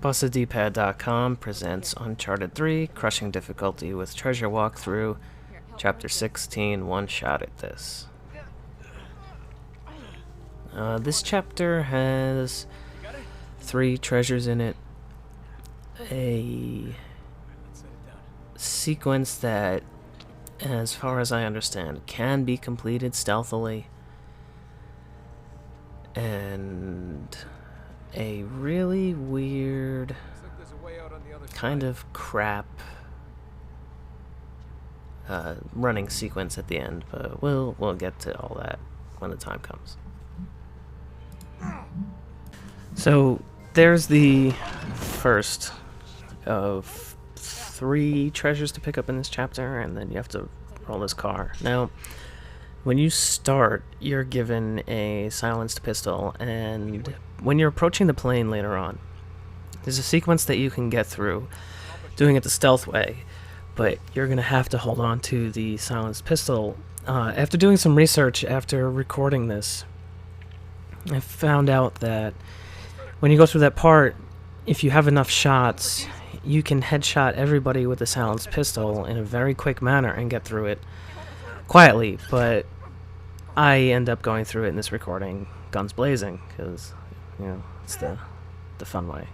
BussedDpad.com presents Uncharted 3, Crushing Difficulty with Treasure Walkthrough, Chapter 16, One Shot at This. This chapter has 3 treasures in it, a sequence that, as far as I understand, can be completed stealthily, and a really weird kind of crap running sequence at the end, but we'll get to all that when the time comes. So there's the first of 3 treasures to pick up in this chapter, and then you have to roll this car. Now, when you start, you're given a silenced pistol, and when you're approaching the plane later on, there's a sequence that you can get through doing it the stealth way, but you're going to have to hold on to the silenced pistol. After doing some research after recording this, I found out that when you go through that part, if you have enough shots, you can headshot everybody with a silenced pistol in a very quick manner and get through it quietly, but I end up going through it in this recording guns blazing, because, you know, it's the fun way.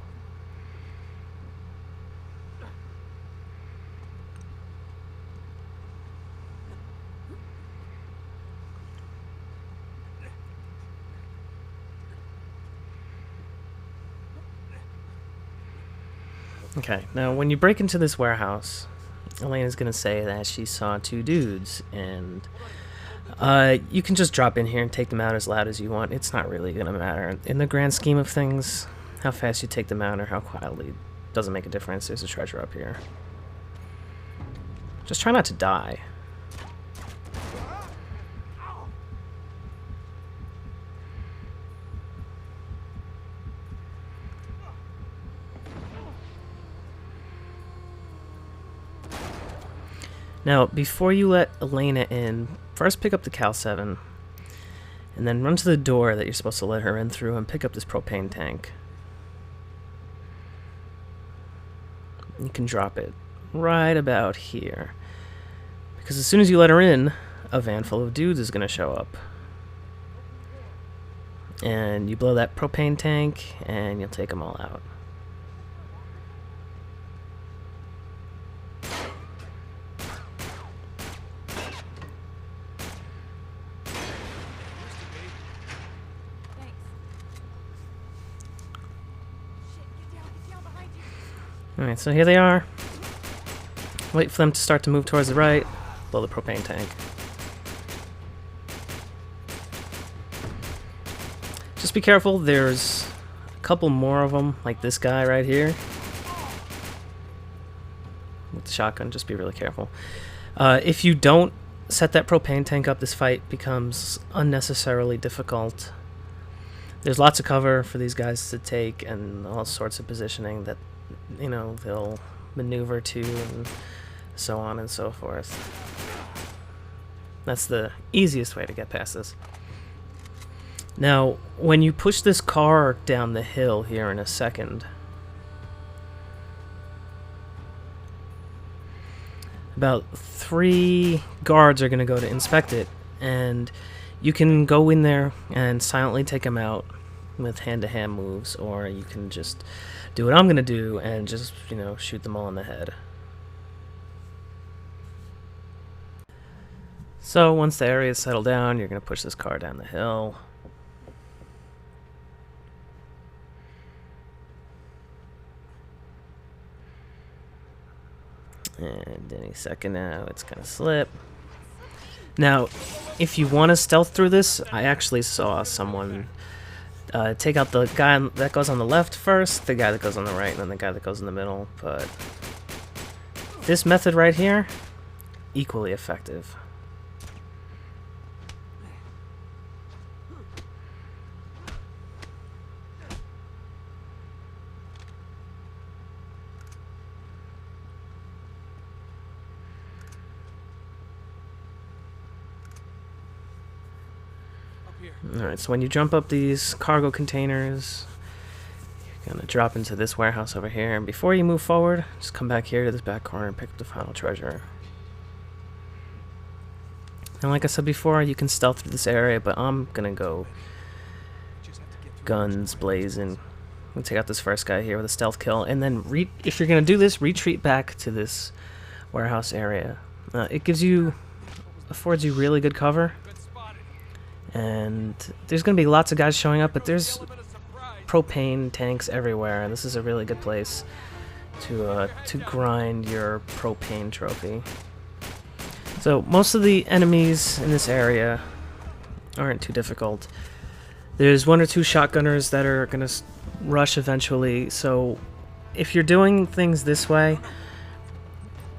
Okay, now when you break into this warehouse, Elena's gonna say that she saw 2 dudes, and you can just drop in here and take them out as loud as you want. It's not really gonna matter. In the grand scheme of things, how fast you take them out or how quietly doesn't make a difference. There's a treasure up here. Just try not to die. Now, before you let Elena in, first pick up the Cal 7, and then run to the door that you're supposed to let her in through and pick up this propane tank. You can drop it right about here, because as soon as you let her in, a van full of dudes is going to show up. And you blow that propane tank, and you'll take them all out. Alright, so here they are. Wait for them to start to move towards the right. Blow the propane tank. Just be careful, there's a couple more of them, like this guy right here. With the shotgun, just be really careful. If you don't set that propane tank up, this fight becomes unnecessarily difficult. There's lots of cover for these guys to take and all sorts of positioning that, you know, they'll maneuver to and so on and so forth. That's the easiest way to get past this. Now, when you push this car down the hill here in a second, about 3 guards are going to go to inspect it, and you can go in there and silently take them out with hand-to-hand moves, or you can just do what I'm going to do and just, you know, shoot them all in the head. So once the area is settled down, you're going to push this car down the hill. And any second now, it's going to slip. Now, if you want to stealth through this, I actually saw someone take out the guy that goes on the left first, the guy that goes on the right, and then the guy that goes in the middle. But this method right here, equally effective. Alright, so when you jump up these cargo containers, you're Gonna drop into this warehouse over here, and before you move forward, just come back here to this back corner and pick up the final treasure. And like I said before, you can stealth through this area, but I'm gonna go guns blazing. I'm gonna take out this first guy here with a stealth kill, and then if you're gonna do this, retreat back to this warehouse area. It affords you really good cover, and there's gonna be lots of guys showing up, but there's propane tanks everywhere, and this is a really good place to grind your propane trophy. So most of the enemies in this area aren't too difficult. There's one or two shotgunners that are gonna rush eventually, so if you're doing things this way,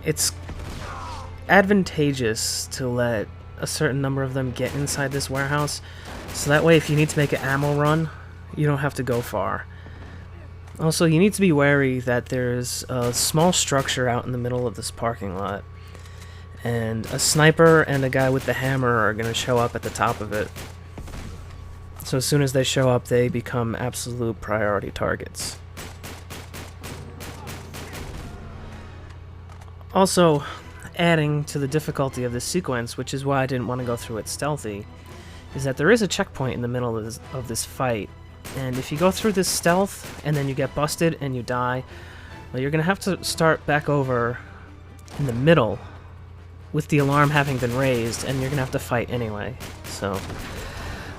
it's advantageous to let a certain number of them get inside this warehouse, so that way if you need to make an ammo run, you don't have to go far. Also, you need to be wary that there's a small structure out in the middle of this parking lot, and a sniper and a guy with the hammer are going to show up at the top of it. So as soon as they show up, they become absolute priority targets. Also, adding to the difficulty of this sequence, which is why I didn't want to go through it stealthy, is that there is a checkpoint in the middle of this fight. And if you go through this stealth and then you get busted and you die, well, you're going to have to start back over in the middle with the alarm having been raised, and you're going to have to fight anyway. So,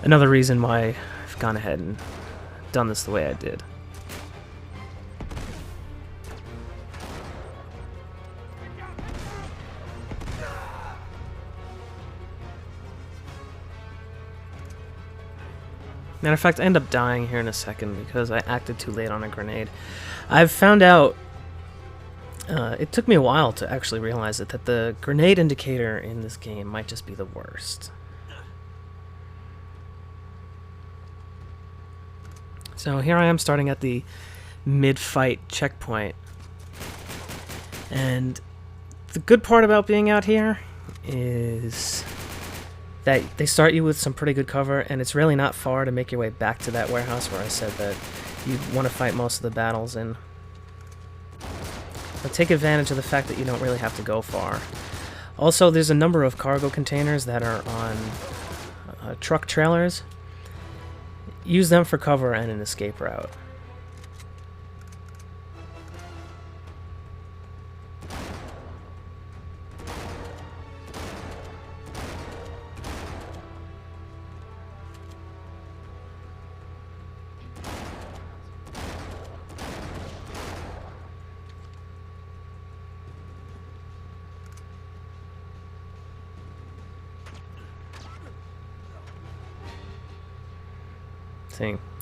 another reason why I've gone ahead and done this the way I did. Matter of fact, I end up dying here in a second because I acted too late on a grenade. I've found out, it took me a while to actually realize it, that the grenade indicator in this game might just be the worst. So here I am starting at the mid-fight checkpoint. And the good part about being out here is that they start you with some pretty good cover, and it's really not far to make your way back to that warehouse where I said that you want to fight most of the battles in. But take advantage of the fact that you don't really have to go far. Also, there's a number of cargo containers that are on truck trailers. Use them for cover and an escape route.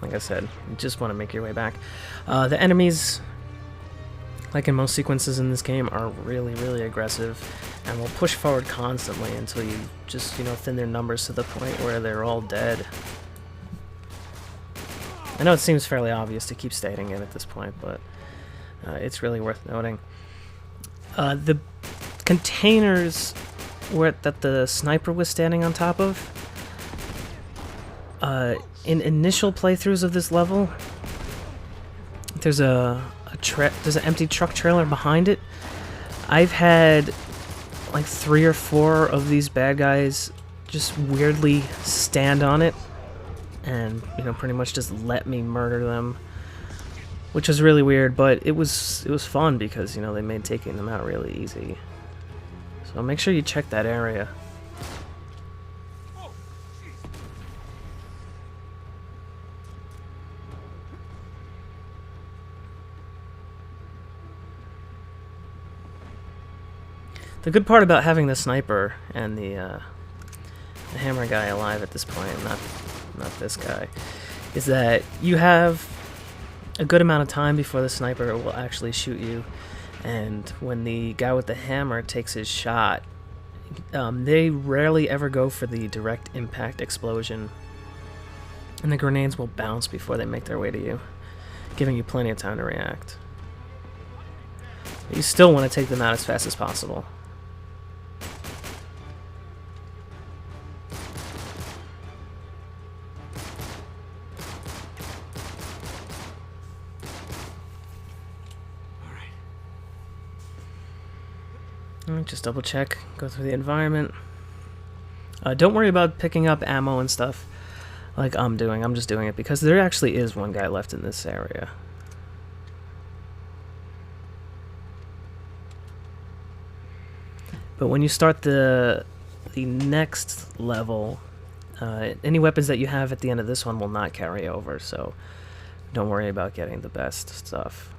Like I said, you just want to make your way back. The enemies, like in most sequences in this game, are really, really aggressive and will push forward constantly until you just, thin their numbers to the point where they're all dead. I know it seems fairly obvious to keep stating it at this point, but it's really worth noting. The containers that the sniper was standing on top of, in initial playthroughs of this level, there's an empty truck trailer behind it. I've had like 3 or 4 of these bad guys just weirdly stand on it and pretty much just let me murder them, which was really weird, but it was fun because they made taking them out really easy. So make sure you check that area. The good part about having the sniper and the hammer guy alive at this point, not this guy, is that you have a good amount of time before the sniper will actually shoot you, and when the guy with the hammer takes his shot, they rarely ever go for the direct impact explosion, and the grenades will bounce before they make their way to you, giving you plenty of time to react. But you still want to take them out as fast as possible. Just double check, go through the environment. Don't worry about picking up ammo and stuff like I'm doing. I'm just doing it because there actually is one guy left in this area. But when you start the next level, any weapons that you have at the end of this one will not carry over, so don't worry about getting the best stuff.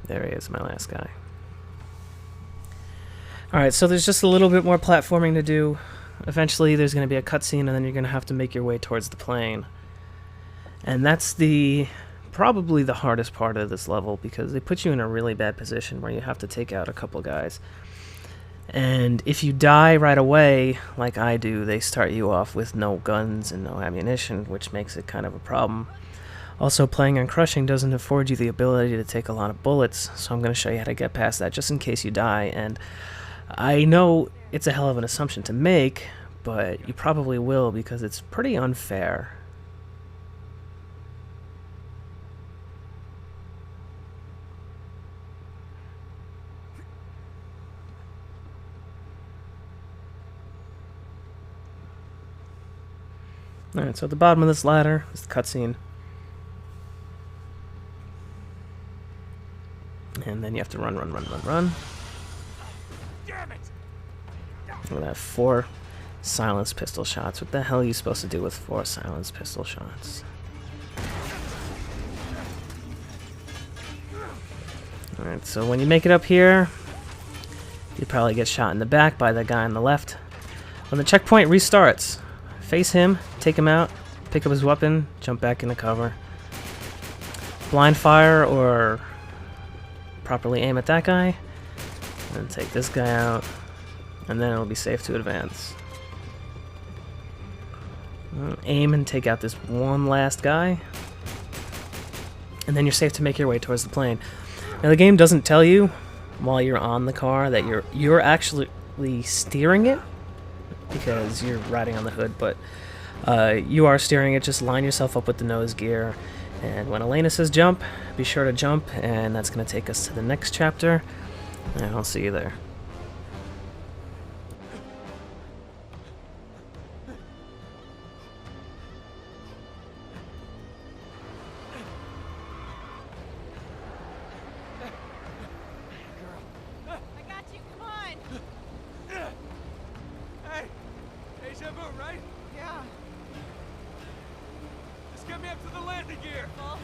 There he is, my last guy. Alright, so there's just a little bit more platforming to do. Eventually there's going to be a cutscene, and then you're going to have to make your way towards the plane. And that's probably the hardest part of this level, because they put you in a really bad position where you have to take out a couple guys. And if you die right away, like I do, they start you off with no guns and no ammunition, which makes it kind of a problem. Also, playing on crushing doesn't afford you the ability to take a lot of bullets, so I'm going to show you how to get past that just in case you die. And I know it's a hell of an assumption to make, but you probably will because it's pretty unfair. Alright, so at the bottom of this ladder is the cutscene. And then you have to run. Damn it! We're gonna have 4 silenced pistol shots. What the hell are you supposed to do with 4 silenced pistol shots? Alright, so when you make it up here, you probably get shot in the back by the guy on the left. When the checkpoint restarts, face him, take him out, pick up his weapon, jump back into cover. Blind fire or properly aim at that guy, and take this guy out, and then it'll be safe to advance. Aim and take out this one last guy, and then you're safe to make your way towards the plane. Now the game doesn't tell you while you're on the car that you're actually steering it, because you're riding on the hood, but you are steering it. Just line yourself up with the nose gear. And when Elena says jump, be sure to jump, and that's going to take us to the next chapter, and I'll see you there. I got you, come on! Hey! Deja vu, right? Yeah. Just get me up to the landing gear! Well,